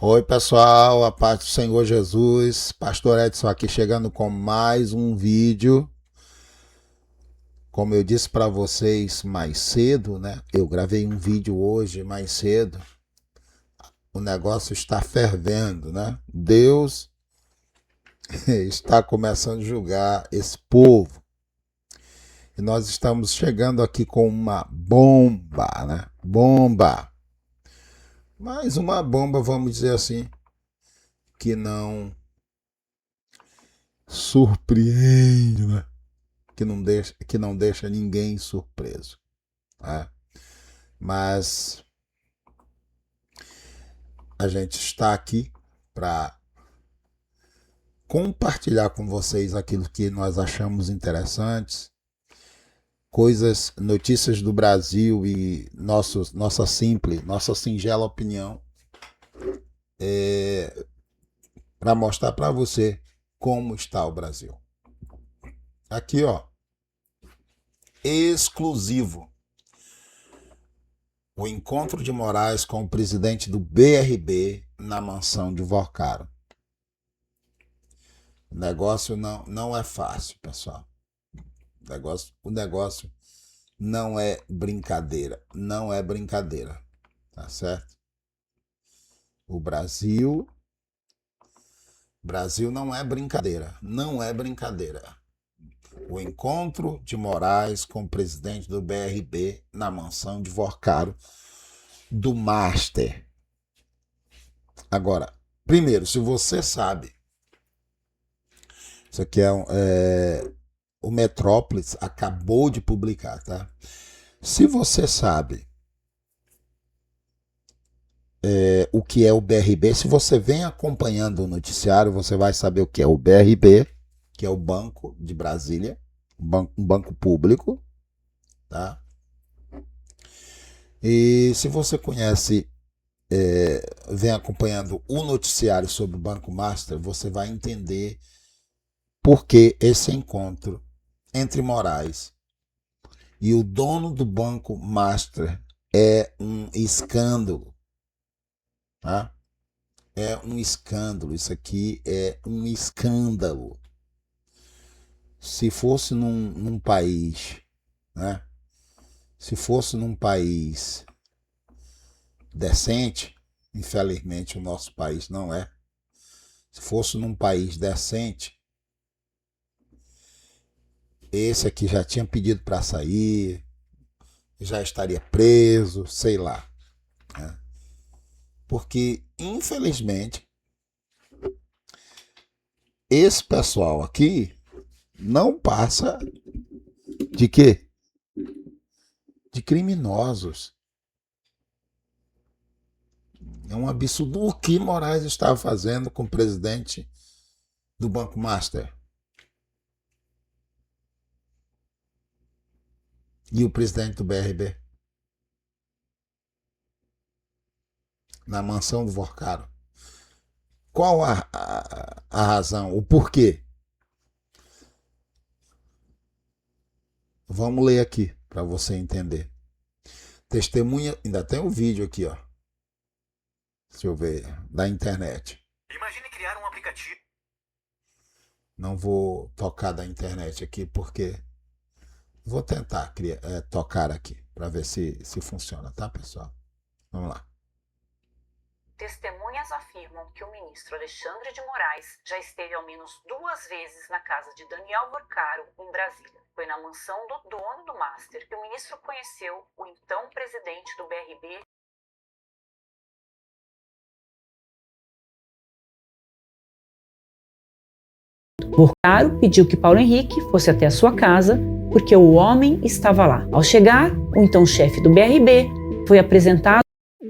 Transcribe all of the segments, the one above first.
Oi pessoal, a paz do Senhor Jesus, Pastor Edson aqui chegando com mais um vídeo. Como eu disse para vocês mais cedo, né? Eu gravei um vídeo hoje mais cedo. O negócio está fervendo, né? Deus está começando a julgar esse povo. E nós estamos chegando aqui com uma bomba, né? Bomba. Mas uma bomba, vamos dizer assim, que não surpreende, né? Que não deixa ninguém surpreso. Né? Mas a gente está aqui para compartilhar com vocês aquilo que nós achamos interessantes, notícias do Brasil e nossa singela opinião, para mostrar para você como está o Brasil. Aqui, ó, exclusivo. O encontro de Moraes com o presidente do BRB na mansão de Vorcaro. O negócio não é fácil, pessoal. O negócio não é brincadeira. Não é brincadeira. Tá certo? O Brasil não é brincadeira. Não é brincadeira. O encontro de Moraes com o presidente do BRB na mansão de Vorcaro do Master. Agora, primeiro, se você sabe, isso aqui o Metrópolis acabou de publicar, tá? Se você sabe o que é o BRB, se você vem acompanhando o noticiário, você vai saber o que é o BRB, que é o Banco de Brasília, um banco público, tá? E se você conhece, vem acompanhando o noticiário sobre o Banco Master, você vai entender por que esse encontro entre Moraes e o dono do Banco Master é um escândalo, tá? É um escândalo, isso aqui é um escândalo. Se fosse num país, né? Se fosse num país decente, infelizmente o nosso país não é. Se fosse num país decente, esse aqui já tinha pedido para sair, já estaria preso, sei lá. Né? Porque, infelizmente, esse pessoal aqui não passa de quê? De criminosos. É um absurdo o que Moraes estava fazendo com o presidente do Banco Master. E o presidente do BRB. Na mansão do Vorcaro. Qual a razão? O porquê? Vamos ler aqui para você entender. Testemunha, ainda tem um vídeo aqui, ó. Deixa eu ver, da internet. Imagine criar um aplicativo. Não vou tocar da internet aqui porque vou tentar tocar aqui para ver se funciona, tá, pessoal? Vamos lá. Testemunhas afirmam que o ministro Alexandre de Moraes já esteve ao menos 2 vezes na casa de Daniel Vorcaro, em Brasília. Foi na mansão do dono do Master que o ministro conheceu o então presidente do BRB. Vorcaro pediu que Paulo Henrique fosse até a sua casa, porque o homem estava lá. Ao chegar, o então chefe do BRB foi apresentado.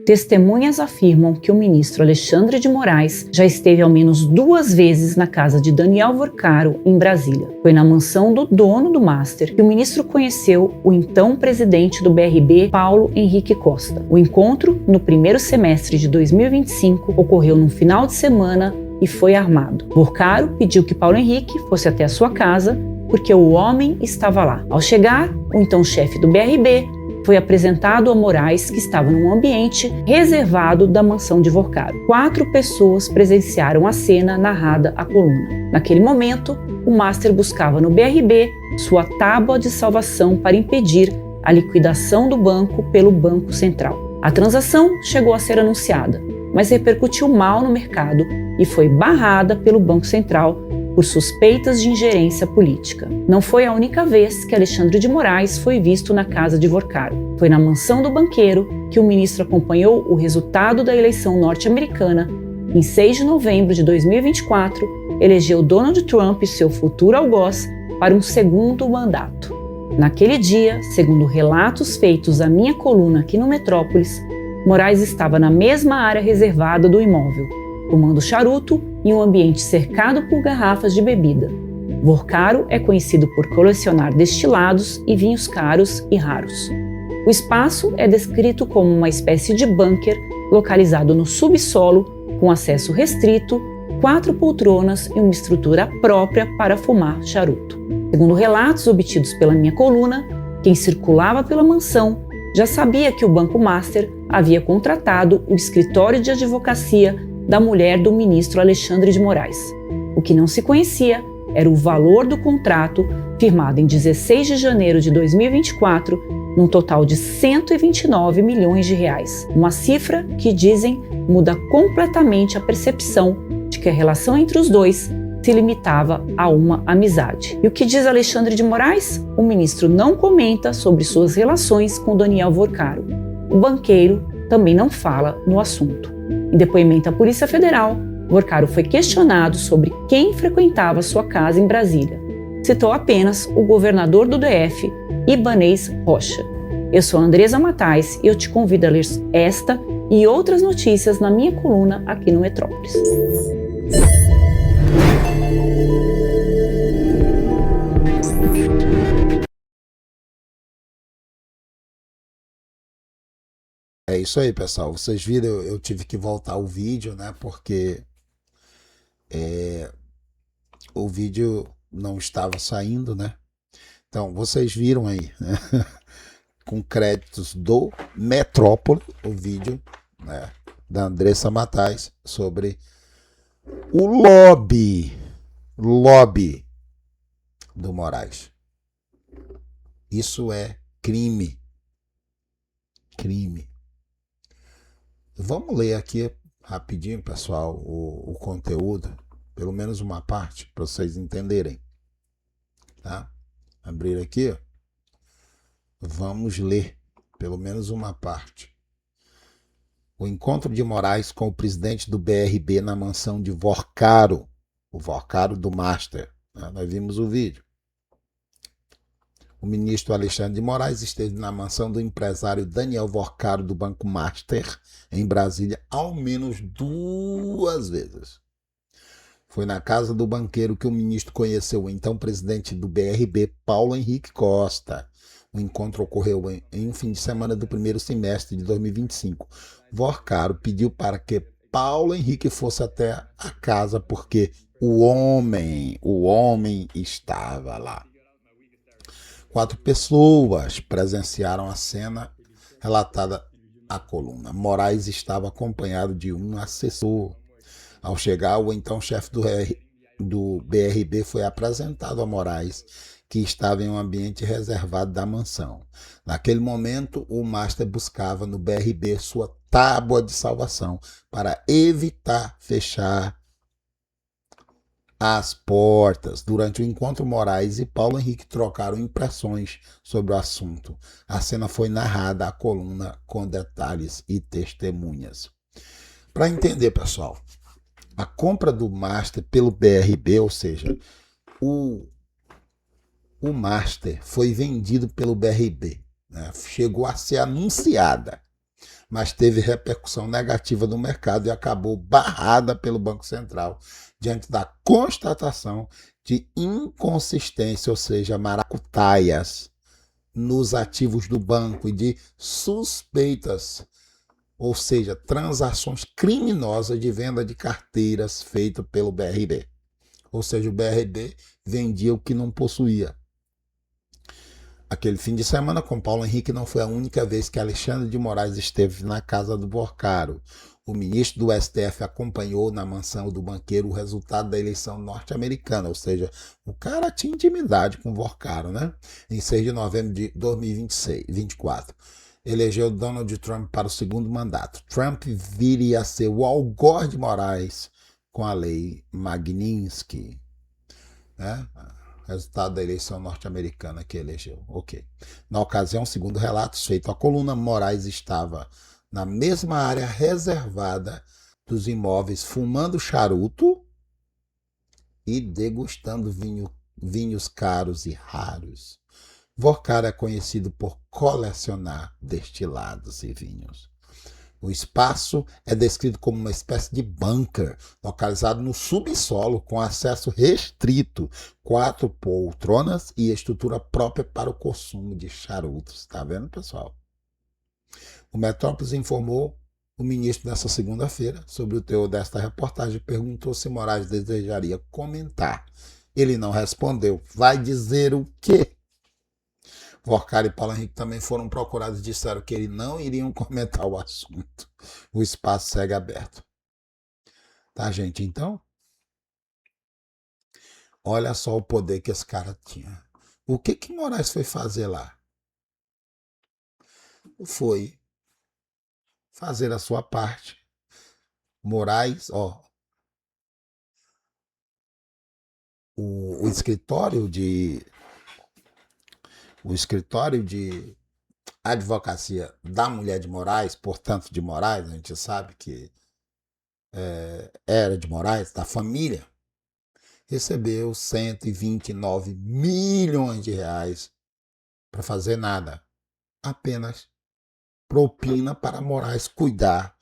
Testemunhas afirmam que o ministro Alexandre de Moraes já esteve ao menos 2 vezes na casa de Daniel Vorcaro, em Brasília. Foi na mansão do dono do Master que o ministro conheceu o então presidente do BRB, Paulo Henrique Costa. O encontro, no primeiro semestre de 2025, ocorreu num final de semana e foi armado. Vorcaro pediu que Paulo Henrique fosse até a sua casa, porque o homem estava lá. Ao chegar, o então chefe do BRB foi apresentado. Testemunhas afirmam que o ministro Alexandre de Moraes já esteve ao menos 2 vezes na casa de Daniel Vorcaro, em Brasília. Foi na mansão do dono do Master que o ministro conheceu o então presidente do BRB, Paulo Henrique Costa. O encontro, no primeiro semestre de 2025, ocorreu num final de semana e foi armado. Vorcaro pediu que Paulo Henrique fosse até a sua casa, porque o homem estava lá. Ao chegar, o então chefe do BRB foi apresentado a Moraes, que estava num ambiente reservado da mansão de Vorcaro. 4 pessoas presenciaram a cena narrada à coluna. Naquele momento, o Master buscava no BRB sua tábua de salvação para impedir a liquidação do banco pelo Banco Central. A transação chegou a ser anunciada, mas repercutiu mal no mercado e foi barrada pelo Banco Central por suspeitas de ingerência política. Não foi a única vez que Alexandre de Moraes foi visto na casa de Vorcaro. Foi na mansão do banqueiro que o ministro acompanhou o resultado da eleição norte-americana. Em 6 de novembro de 2024, elegeu Donald Trump e seu futuro algoz para um segundo mandato. Naquele dia, segundo relatos feitos à minha coluna aqui no Metrópolis, Moraes estava na mesma área reservada do imóvel, fumando charuto em um ambiente cercado por garrafas de bebida. Vorcaro é conhecido por colecionar destilados e vinhos caros e raros. O espaço é descrito como uma espécie de bunker localizado no subsolo, com acesso restrito, 4 poltronas e uma estrutura própria para fumar charuto. Segundo relatos obtidos pela minha coluna, quem circulava pela mansão já sabia que o Banco Master havia contratado o escritório de advocacia da mulher do ministro Alexandre de Moraes. O que não se conhecia era o valor do contrato firmado em 16 de janeiro de 2024, num total de 129 milhões de reais. Uma cifra que, dizem, muda completamente a percepção de que a relação entre os dois se limitava a uma amizade. E o que diz Alexandre de Moraes? O ministro não comenta sobre suas relações com Daniel Vorcaro. O banqueiro também não fala no assunto. Em depoimento à Polícia Federal, Vorcaro foi questionado sobre quem frequentava sua casa em Brasília. Citou apenas o governador do DF, Ibanez Rocha. Eu sou Andresa Matais e eu te convido a ler esta e outras notícias na minha coluna aqui no Metrópolis. É isso aí, pessoal. Vocês viram, eu tive que voltar o vídeo, né? Porque o vídeo não estava saindo, né? Então, vocês viram aí, né? Com créditos do Metrópole, o vídeo, né, da Andressa Matais sobre o lobby do Moraes. Isso é crime. Crime. Vamos ler aqui rapidinho, pessoal, o conteúdo, pelo menos uma parte, para vocês entenderem. Tá? Abrir aqui, ó. Vamos ler pelo menos uma parte. O encontro de Moraes com o presidente do BRB na mansão de Vorcaro, o Vorcaro do Master. Né? Nós vimos o vídeo. O ministro Alexandre de Moraes esteve na mansão do empresário Daniel Vorcaro do Banco Master, em Brasília, ao menos 2 vezes. Foi na casa do banqueiro que o ministro conheceu o então presidente do BRB, Paulo Henrique Costa. O encontro ocorreu em um fim de semana do primeiro semestre de 2025. Vorcaro pediu para que Paulo Henrique fosse até a casa porque o homem estava lá. 4 pessoas presenciaram a cena relatada à coluna. Moraes estava acompanhado de um assessor. Ao chegar, o então chefe do BRB foi apresentado a Moraes, que estava em um ambiente reservado da mansão. Naquele momento, o Master buscava no BRB sua tábua de salvação para evitar fechar as portas. Durante o encontro, Moraes e Paulo Henrique trocaram impressões sobre o assunto. A cena foi narrada à coluna com detalhes e testemunhas. Para entender, pessoal, a compra do Master pelo BRB, ou seja, o Master foi vendido pelo BRB, né? Chegou a ser anunciada, mas teve repercussão negativa no mercado e acabou barrada pelo Banco Central diante da constatação de inconsistência, ou seja, maracutaias, nos ativos do banco e de suspeitas, ou seja, transações criminosas de venda de carteiras feitas pelo BRB. Ou seja, o BRB vendia o que não possuía. Aquele fim de semana com Paulo Henrique não foi a única vez que Alexandre de Moraes esteve na casa do Porcaro. O ministro do STF acompanhou na mansão do banqueiro o resultado da eleição norte-americana, ou seja, o cara tinha intimidade com o Porcaro, né? Em 6 de novembro de 2024. Elegeu Donald Trump para o segundo mandato. Trump viria a ser o Al Gore de Moraes com a lei Magnitsky, né? Resultado da eleição norte-americana que elegeu. Ok. Na ocasião, segundo relatos feitos à coluna, Moraes estava na mesma área reservada dos imóveis, fumando charuto e degustando vinhos caros e raros. Porcaro é conhecido por colecionar destilados e vinhos. O espaço é descrito como uma espécie de bunker, localizado no subsolo, com acesso restrito, 4 poltronas e estrutura própria para o consumo de charutos. Está vendo, pessoal? O Metrópolis informou o ministro nessa segunda-feira sobre o teor desta reportagem e perguntou se Moraes desejaria comentar. Ele não respondeu. Vai dizer o quê? Porcaro e Paulo Henrique também foram procurados e disseram que eles não iriam comentar o assunto. O espaço segue aberto. Tá, gente? Então, olha só o poder que esse cara tinha. O que Moraes foi fazer lá? Foi fazer a sua parte. Moraes, o escritório de advocacia da mulher de Moraes, portanto de Moraes, a gente sabe que era de Moraes, da família, recebeu 129 milhões de reais para fazer nada. Apenas propina para Moraes cuidar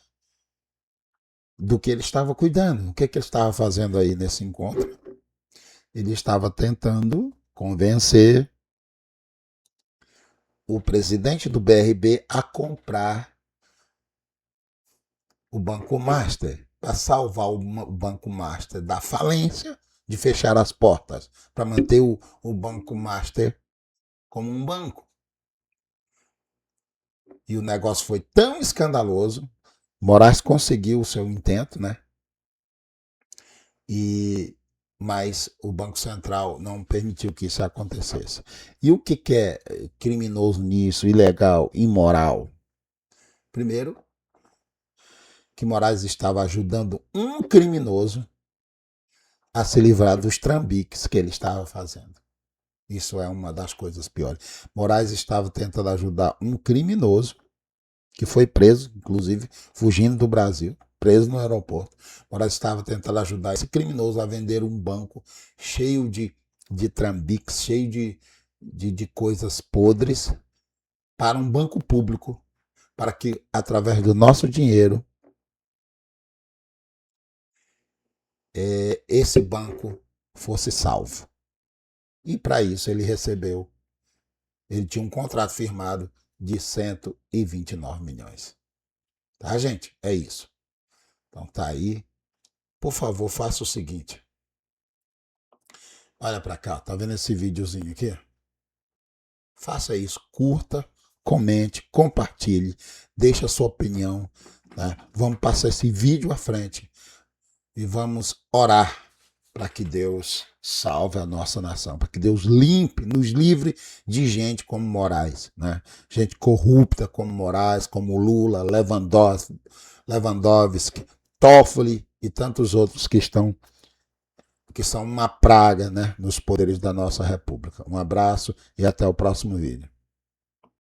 do que ele estava cuidando. O que ele estava fazendo aí nesse encontro? Ele estava tentando convencer o presidente do BRB a comprar o Banco Master, para salvar o Banco Master da falência, de fechar as portas, para manter o Banco Master como um banco. E o negócio foi tão escandaloso, Moraes conseguiu o seu intento, né? Mas o Banco Central não permitiu que isso acontecesse. E o que é criminoso nisso, ilegal, imoral? Primeiro, que Moraes estava ajudando um criminoso a se livrar dos trambiques que ele estava fazendo. Isso é uma das coisas piores. Moraes estava tentando ajudar um criminoso que foi preso, inclusive fugindo do Brasil, preso no aeroporto. Moraes estava tentando ajudar esse criminoso a vender um banco cheio de trambiques, cheio de coisas podres, para um banco público, para que, através do nosso dinheiro, esse banco fosse salvo. E para isso ele tinha um contrato firmado de 129 milhões. Tá, gente? É isso. Então tá aí. Por favor, faça o seguinte. Olha para cá, tá vendo esse videozinho aqui? Faça isso, curta, comente, compartilhe, deixe a sua opinião, né? Vamos passar esse vídeo à frente e vamos orar para que Deus salve a nossa nação, para que Deus nos livre de gente como Moraes, né? Gente corrupta como Moraes, como Lula, Lewandowski, Toffoli e tantos outros que são uma praga, né, nos poderes da nossa república. Um abraço e até o próximo vídeo.